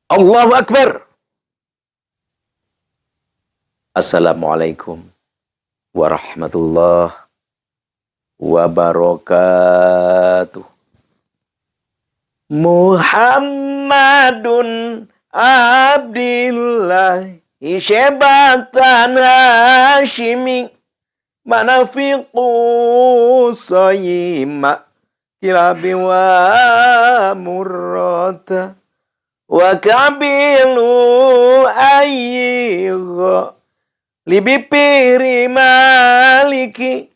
Allahu Akbar. Assalamualaikum warahmatullahi wabarakatuh. Muhammadun Abdillahi syebatan Hashimi manafiqu sayyima kilabi wa murrata wa kabilu ayyigha libipiri maliki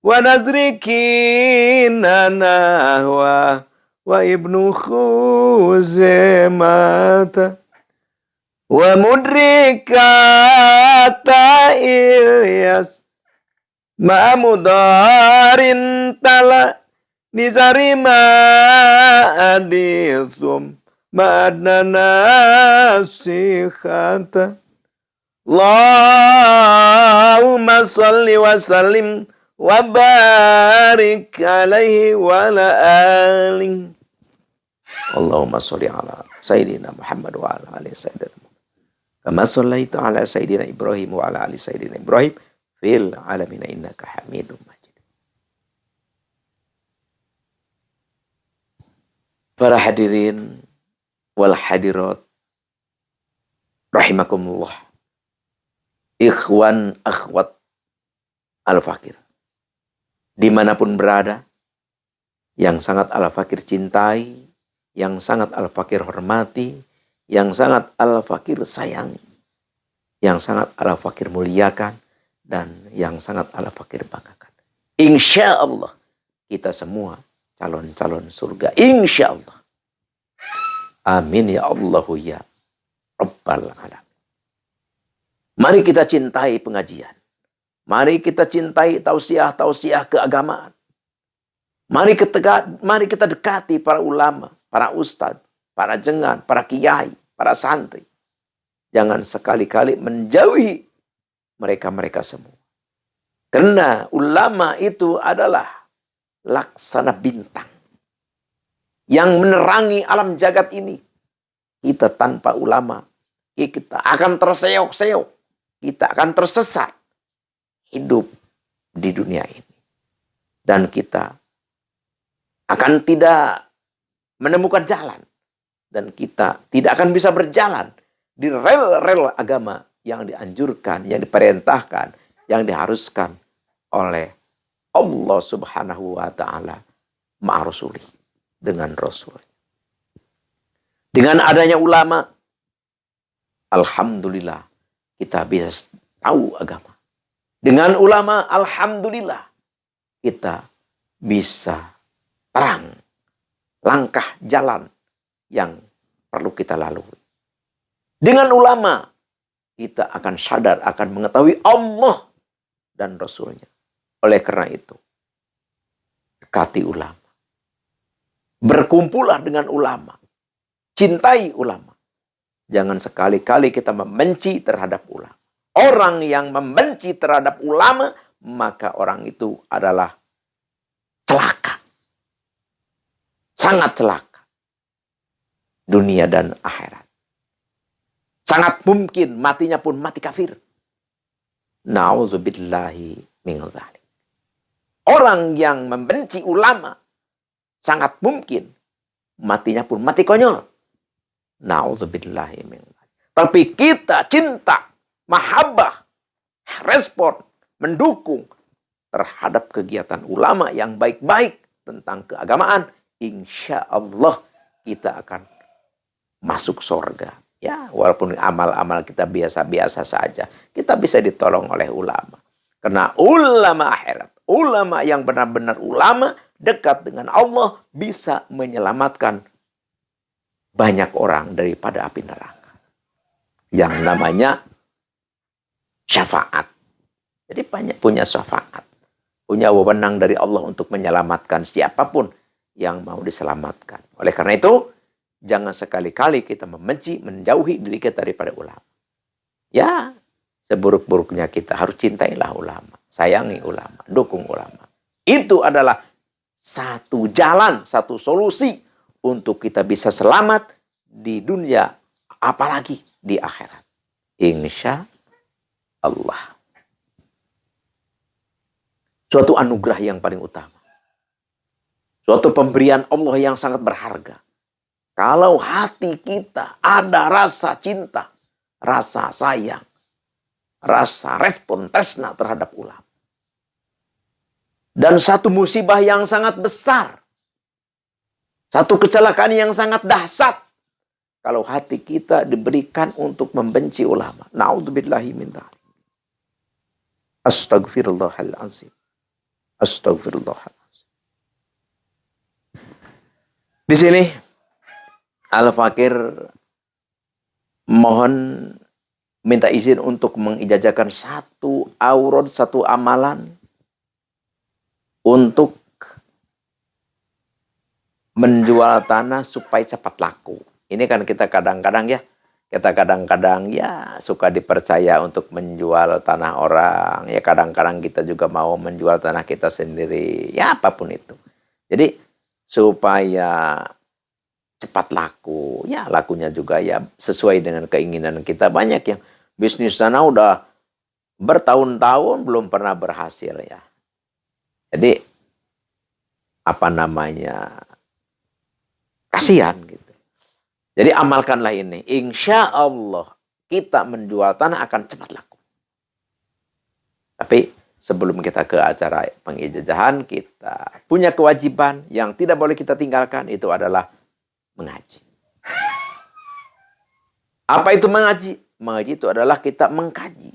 wa nazriki nanahwa wa ibnu khuzemata wa mudrikata Ilyas ma'amudarin tala nizarima adithum ma'adna nasikhata Allahumma salli wa sallim wa barik alaihi wa ala alihi. Allahumma salli ala Sayyidina Muhammad wa ala ali Sayyidina Muhammad. Kama sallaita ala Sayyidina Ibrahim wa ala ali Sayyidina Ibrahim fil alamin innaka Hamidum Majid. Para hadirin wal hadirat rahimakumullah. Ikhwan akhwat al-fakir. Dimanapun berada, yang sangat al-fakir cintai, yang sangat al-fakir hormati, yang sangat al-fakir sayangi, yang sangat al-fakir muliakan, dan yang sangat al-fakir banggakan. Insya Allah kita semua calon-calon surga. Insya Allah. Amin ya Allahu ya Rabbal Alamin. Mari kita cintai pengajian. Mari kita cintai tausiah-tausiah keagamaan. Mari kita dekati para ulama, para ustadz, para jengan, para kiai, para santri. Jangan sekali-kali menjauhi mereka-mereka semua. Karena ulama itu adalah laksana bintang yang menerangi alam jagat ini. Kita tanpa ulama, kita akan terseok-seok. Kita akan tersesat hidup di dunia ini. Dan kita akan tidak menemukan jalan. Dan kita tidak akan bisa berjalan di rel-rel agama yang dianjurkan, yang diperintahkan, yang diharuskan oleh Allah Subhanahu wa ta'ala ma'arusuli, dengan Rasul. Dengan adanya ulama, alhamdulillah, kita bisa tahu agama. Dengan ulama, alhamdulillah, kita bisa terang langkah jalan yang perlu kita lalui. Dengan ulama, kita akan sadar, akan mengetahui Allah dan Rasulnya. Oleh karena itu, dekati ulama. Berkumpullah dengan ulama. Cintai ulama. Jangan sekali-kali kita membenci terhadap ulama. Orang yang membenci terhadap ulama, maka orang itu adalah celaka. Sangat celaka. Dunia dan akhirat. Sangat mungkin matinya pun mati kafir. Na'udzubillahi min dzalik. Orang yang membenci ulama, sangat mungkin matinya pun mati konyol. Na'udzubillahi min dzalik. Tapi kita cinta, mahabbah, respon, mendukung terhadap kegiatan ulama yang baik-baik tentang keagamaan. Insya Allah kita akan masuk surga. Ya, walaupun amal-amal kita biasa-biasa saja, kita bisa ditolong oleh ulama. Karena ulama akhirat, ulama yang benar-benar ulama dekat dengan Allah bisa menyelamatkan banyak orang daripada api neraka. Yang namanya syafaat. Jadi banyak punya syafaat. Punya wewenang dari Allah untuk menyelamatkan siapapun yang mau diselamatkan. Oleh karena itu, jangan sekali-kali kita membenci, menjauhi diri kita daripada ulama. Ya, seburuk-buruknya kita harus cintailah ulama. Sayangi ulama, dukung ulama. Itu adalah satu jalan, satu solusi untuk kita bisa selamat di dunia apalagi di akhirat. Insya Allah. Suatu anugerah yang paling utama. Suatu pemberian Allah yang sangat berharga. Kalau hati kita ada rasa cinta, rasa sayang, rasa respon tresna terhadap ulama. Dan satu musibah yang sangat besar. Satu kecelakaan yang sangat dahsyat. Kalau hati kita diberikan untuk membenci ulama. Na'udzubillahi min dzalik. Astaghfirullahalazim. Astaghfirullahalazim. Di sini Al-Fakir mohon minta izin untuk mengijazakan satu aurad, satu amalan untuk menjual tanah supaya cepat laku. Ini kan kita kadang-kadang ya suka dipercaya untuk menjual tanah orang. Ya kadang-kadang kita juga mau menjual tanah kita sendiri. Ya apapun itu. Jadi supaya cepat laku. Ya lakunya juga ya sesuai dengan keinginan kita. Banyak yang bisnis tanah udah bertahun-tahun belum pernah berhasil ya. Jadi apa namanya, kasihan gitu. Jadi amalkanlah ini. Insya Allah kita menjual tanah akan cepat laku. Tapi sebelum kita ke acara pengijazahan, kita punya kewajiban yang tidak boleh kita tinggalkan, itu adalah mengaji. Apa itu mengaji? Mengaji itu adalah kita mengkaji,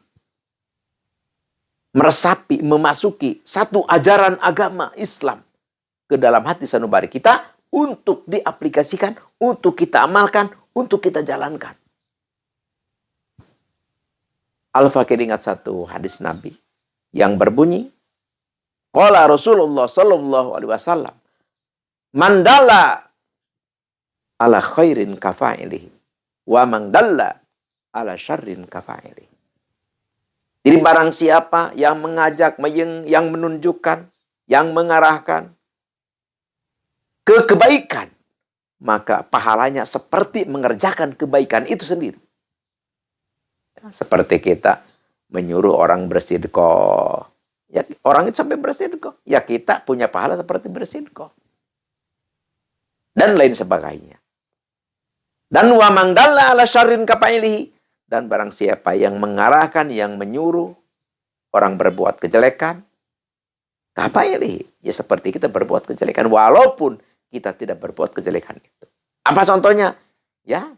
meresapi, memasuki satu ajaran agama Islam ke dalam hati sanubari kita untuk diaplikasikan, untuk kita amalkan, untuk kita jalankan. Al-Fakir ingat satu hadis Nabi yang berbunyi, qala Rasulullah sallallahu alaihi wasallam, man dalla ala khairin kafa'ilihi wa man dalla ala syarrin kafa'ilihi. Jadi barang siapa yang mengajak, yang menunjukkan, yang mengarahkan ke kebaikan, maka pahalanya seperti mengerjakan kebaikan itu sendiri. Seperti kita menyuruh orang bersedekah, ya orang itu sampai bersedekah, ya kita punya pahala seperti bersedekah. Dan lain sebagainya. Dan wa man dalla ala syarrin kafailihi, dan barang siapa yang mengarahkan, yang menyuruh orang berbuat kejelekan, kafailihi, ya seperti kita berbuat kejelekan walaupun kita tidak berbuat kejelekan itu. Apa contohnya? Ya,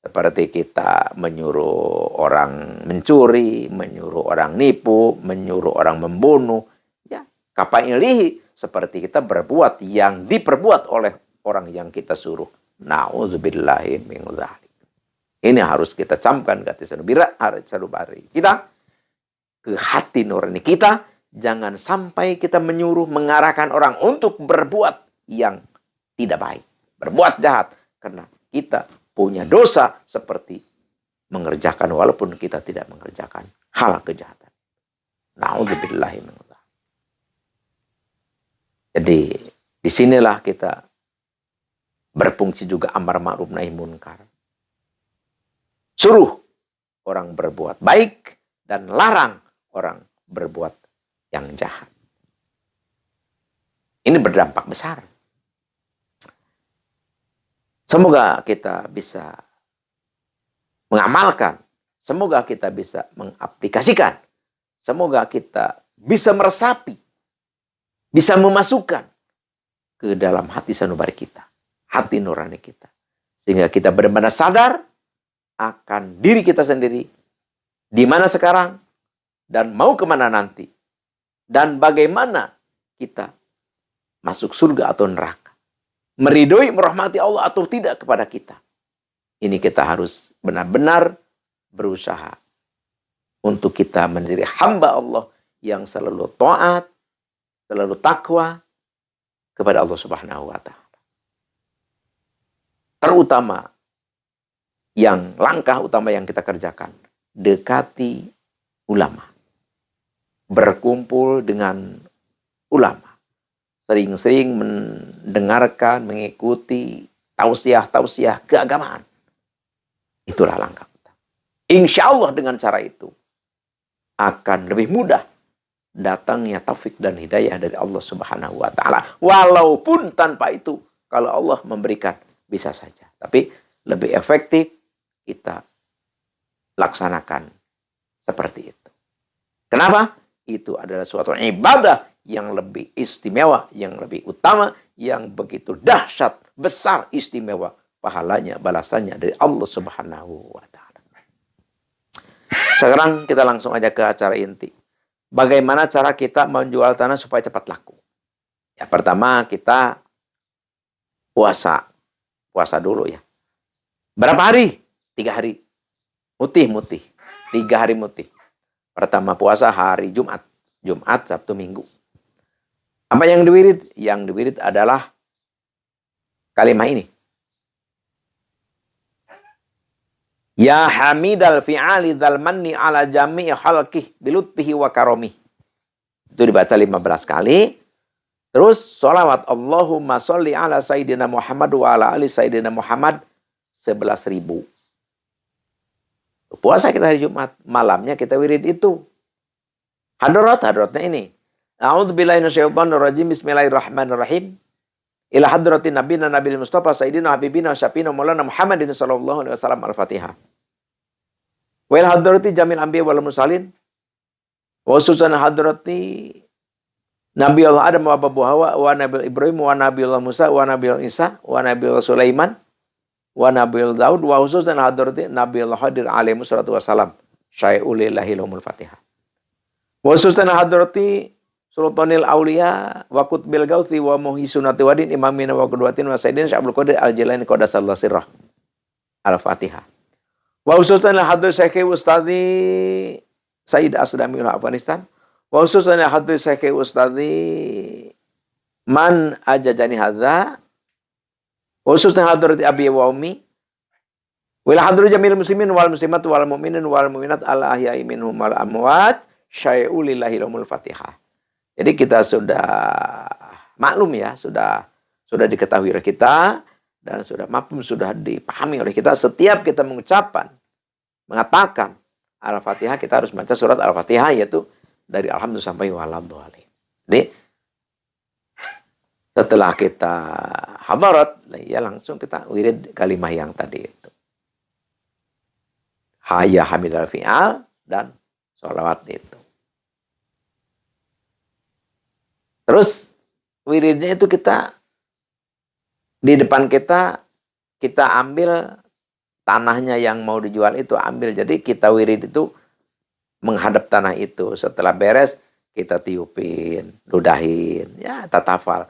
seperti kita menyuruh orang mencuri, menyuruh orang nipu, menyuruh orang membunuh. Ya, kafailihi, seperti kita berbuat yang diperbuat oleh orang yang kita suruh. Na'udzubillahi min dzalik. Ini harus kita camkan ke hati sanubari kita, ke hati nurani kita. Jangan sampai kita menyuruh, mengarahkan orang untuk berbuat yang tidak baik, berbuat jahat, karena kita punya dosa seperti mengerjakan walaupun kita tidak mengerjakan hal kejahatan. Na'udzubillahi min dzalik. Jadi disinilah kita berfungsi juga amar ma'ruf nahi munkar. Suruh orang berbuat baik dan larang orang berbuat yang jahat. Ini berdampak besar. Semoga kita bisa mengamalkan. Semoga kita bisa mengaplikasikan. Semoga kita bisa meresapi. Bisa memasukkan ke dalam hati sanubari kita. Hati nurani kita. Sehingga kita benar-benar sadar akan diri kita sendiri, di mana sekarang, dan mau kemana nanti, dan bagaimana kita masuk surga atau neraka, meridhoi, merahmati Allah atau tidak kepada kita. Ini kita harus benar-benar berusaha untuk kita menjadi hamba Allah yang selalu taat, selalu takwa kepada Allah Subhanahu wa Ta'ala. Terutama yang langkah utama yang kita kerjakan, dekati ulama. Berkumpul dengan ulama. Sering-sering mendengarkan, mengikuti tausiah-tausiah keagamaan. Itulah langkah utama. Insya Allah dengan cara itu akan lebih mudah datangnya taufik dan hidayah dari Allah Subhanahu wa taala. Walaupun tanpa itu kalau Allah memberikan bisa saja. Tapi lebih efektif kita laksanakan seperti itu. Kenapa? Itu adalah suatu ibadah yang lebih istimewa, yang lebih utama, yang begitu dahsyat, besar, istimewa pahalanya, balasannya dari Allah Subhanahu wa taala. Sekarang kita langsung aja ke acara inti. Bagaimana cara kita menjual tanah supaya cepat laku? Ya, pertama kita puasa. Puasa dulu ya. Berapa hari? 3 hari. Mutih. 3 hari mutih. Pertama puasa hari Jumat. Jumat, Sabtu, Minggu. Apa yang diwirid? Yang diwirid adalah kalimat ini. Ya hamidal fi'ali dzal manni ala jami'i khalqih bilutfihi wa karomih. Itu dibaca 15 kali. Terus sholawat Allahumma sholli ala Sayyidina Muhammad wa ala ali Sayyidina Muhammad 11.000. Puasa kita hari Jumat. Malamnya kita wirid itu. Hadratnya ini. A'udzubillahi minasyaitonir rajim. Bismillahirrahmanirrahim. Ila hadratin nabiyina nabil mustafa sayyidina habibina syafina maulana Muhammadin sallallahu alaihi wasallam al-Fatihah. Wa ila hadrati jamil anbiya wal mursalin. Wa khususan hadrati Nabi Allah Adam wa Abu Hawa wa Nabi Ibrahim wa Nabi Allah Musa wa Nabi Allah Isa wa Nabi Allah Sulaiman wa Nabi Allah Daud wa khususan hadrati Nabi Allah Hadir alaihi wassalatu wassalam. Syai'ulillahi lahumul Fatihah. Wa khususan hadrati Sultanil Aulia wa Qutbil Gauthi wa Muhyi Sunnati Wadin Imamina wa Qudwatin wa Sayyidina Syabul Qadir Al-Jilani Qadasallahu Sirrah. Al-Fatihah. Wa khususan hadir Syekh Ustazi Sayyid Asdami Afghanistan. Wa khususan hadir Syekh Ustazi Man Ajajani Hadza. Wa khususan hadir Abi wa Ummi. Wa hadir jamil muslimin wal muslimat wal mu'minin wal mu'minat al ahya'i minhum wal amwat. Syai'ulillahi lahumul Fatihah. Jadi kita sudah maklum ya, sudah diketahui oleh kita dan sudah mafhum, sudah dipahami oleh kita. Setiap kita mengatakan Al-Fatihah, kita harus baca surat Al-Fatihah, yaitu dari Alhamdulillah sampai waladhdallin. Jadi setelah kita hadarat, ya langsung kita wirid kalimah yang tadi itu. Hayya hamidal fi'al dan sholawat itu. Terus wiridnya itu kita di depan kita ambil tanahnya yang mau dijual itu ambil. Jadi kita wirid itu menghadap tanah itu. Setelah beres kita tiupin, ludahin, ya tatafal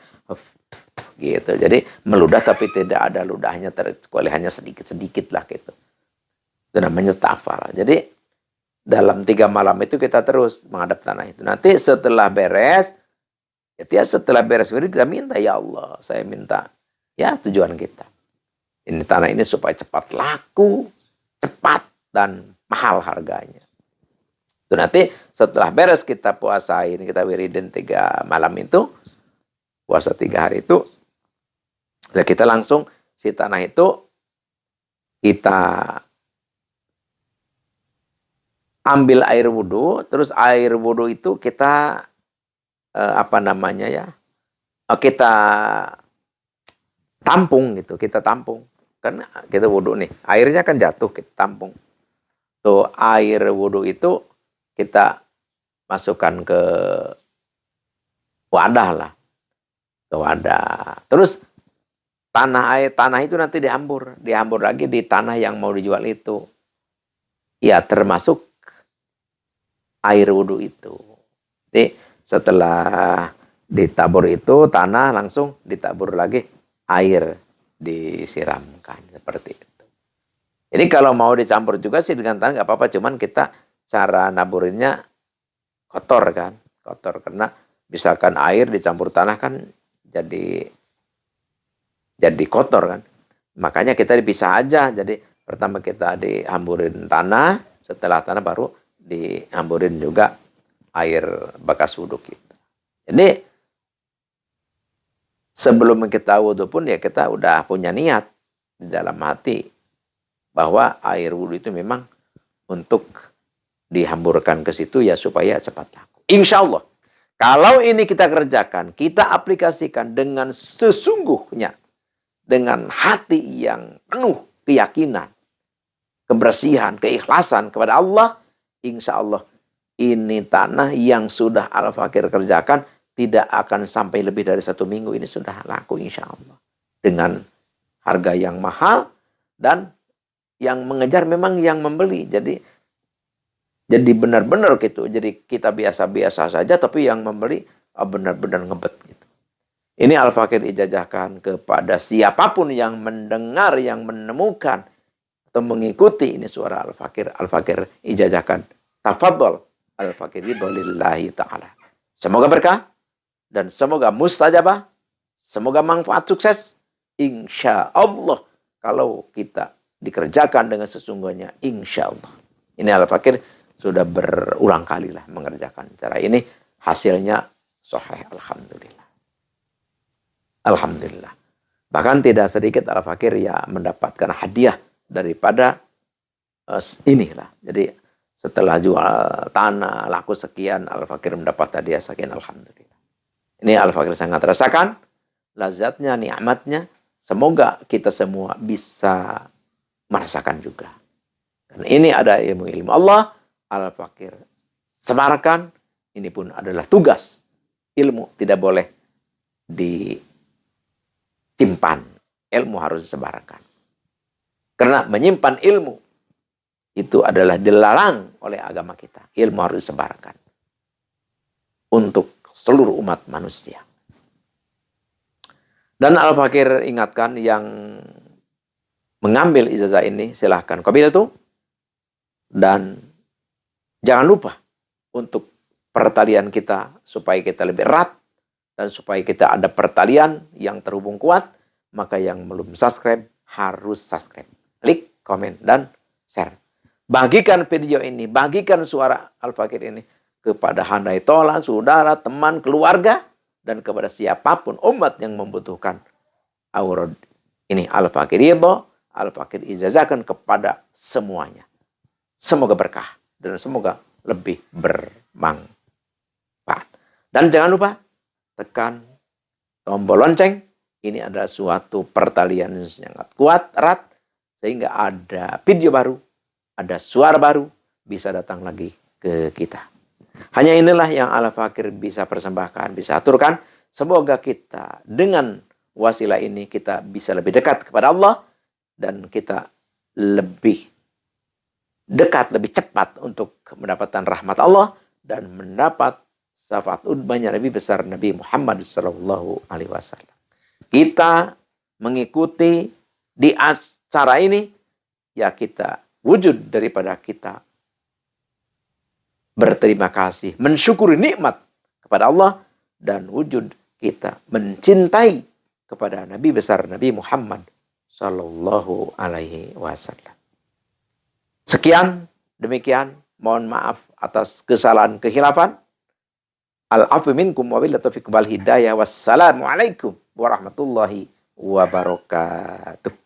gitu. Jadi meludah tapi tidak ada ludahnya, kecuali hanya sedikit-sedikit lah gitu. Itu namanya tafal. Jadi dalam 3 malam itu kita terus menghadap tanah itu. Nanti setelah beres wirid kita minta, ya Allah, saya minta ya tujuan kita. Ini tanah ini supaya cepat laku, cepat dan mahal harganya. Itu nanti setelah beres kita puasain, kita wiridin 3 malam itu, puasa 3 hari itu, dan kita langsung si tanah itu kita ambil air wudhu, terus air wudhu itu kita kita tampung gitu, kita tampung. Karena kita wudhu nih, airnya kan jatuh, kita tampung. Tuh air wudhu itu kita masukkan ke wadah lah. Ke wadah. Terus tanah itu nanti dihambur lagi di tanah yang mau dijual itu. Ya termasuk air wudhu itu. Jadi setelah ditabur itu tanah, langsung ditabur lagi air, disiramkan seperti itu. Jadi kalau mau dicampur juga sih dengan tanah nggak apa-apa, cuman kita cara naburinnya kotor kan, kotor karena misalkan air dicampur tanah kan jadi kotor kan. Makanya kita dipisah aja. Jadi pertama kita dihamburin tanah, setelah tanah baru dihamburin juga air bekas wudhu kita. Jadi sebelum kita wudhu pun ya kita udah punya niat di dalam hati. bahwa air wudhu itu memang untuk dihamburkan ke situ ya supaya cepat laku. Insya Allah, kalau ini kita kerjakan, kita aplikasikan dengan sesungguhnya, dengan hati yang penuh keyakinan, kebersihan, keikhlasan kepada Allah, insya Allah ini tanah yang sudah Al-Fakir kerjakan tidak akan sampai lebih dari 1 minggu ini sudah laku insya Allah. Dengan harga yang mahal dan yang mengejar memang yang membeli. Jadi benar-benar gitu. Jadi kita biasa-biasa saja tapi yang membeli benar-benar ngebet gitu. Ini Al-Fakir ijazahkan kepada siapapun yang mendengar, yang menemukan atau mengikuti ini suara Al-Fakir. Al-Fakir ijazahkan. Tafadhol Al-Fakir lillahi ta'ala. Semoga berkah dan semoga mustajabah. Semoga manfaat sukses. Insya Allah kalau kita dikerjakan dengan sesungguhnya, insya Allah. Ini Al-Fakir sudah berulang kali lah mengerjakan cara ini. Hasilnya sahih, alhamdulillah. Alhamdulillah. Bahkan tidak sedikit Al-Fakir ya mendapatkan hadiah daripada inilah. Jadi setelah jual tanah laku sekian, Al-Fakir mendapat hadiah sekian, alhamdulillah. Ini Al-Fakir sangat rasakan lazatnya, nikmatnya. Semoga kita semua bisa merasakan juga. Dan ini ada ilmu-ilmu Allah, Al-Fakir sebarkan. Ini pun adalah tugas. Ilmu tidak boleh disimpan. Ilmu harus disebarkan. Karena menyimpan ilmu itu adalah dilarang oleh agama kita. Ilmu harus disebarkan untuk seluruh umat manusia. Dan Al-Fakir ingatkan yang mengambil ijazah ini silahkan qabil itu. Dan jangan lupa untuk pertalian kita supaya kita lebih erat dan supaya kita ada pertalian yang terhubung kuat, maka yang belum subscribe harus subscribe. Klik, komen, dan share. Bagikan video ini, bagikan suara Al-Fakir ini kepada handai tolan, saudara, teman, keluarga, dan kepada siapapun umat yang membutuhkan aurad ini. Al-Fakir ridho, Al-Fakir ijazahkan kepada semuanya. Semoga berkah dan semoga lebih bermanfaat. Dan jangan lupa tekan tombol lonceng. Ini adalah suatu pertalian yang sangat kuat, erat, sehingga ada video baru, ada suara baru, bisa datang lagi ke kita. Hanya inilah yang Al-Fakir bisa persembahkan, bisa aturkan. Semoga kita dengan wasilah ini kita bisa lebih dekat kepada Allah dan kita lebih dekat, lebih cepat untuk mendapatkan rahmat Allah dan mendapat syafaat udbanya lebih besar Nabi Muhammad SAW. Kita mengikuti di acara ini, ya kita wujud daripada kita berterima kasih, mensyukuri nikmat kepada Allah, dan wujud kita mencintai kepada Nabi besar Nabi Muhammad Sallallahu Alaihi Wasallam. Sekian, demikian. Mohon maaf atas kesalahan kehilafan. Al-afu minkum wabillahi taufiq wal hidayah. Wassalamualaikum warahmatullahi wabarakatuh.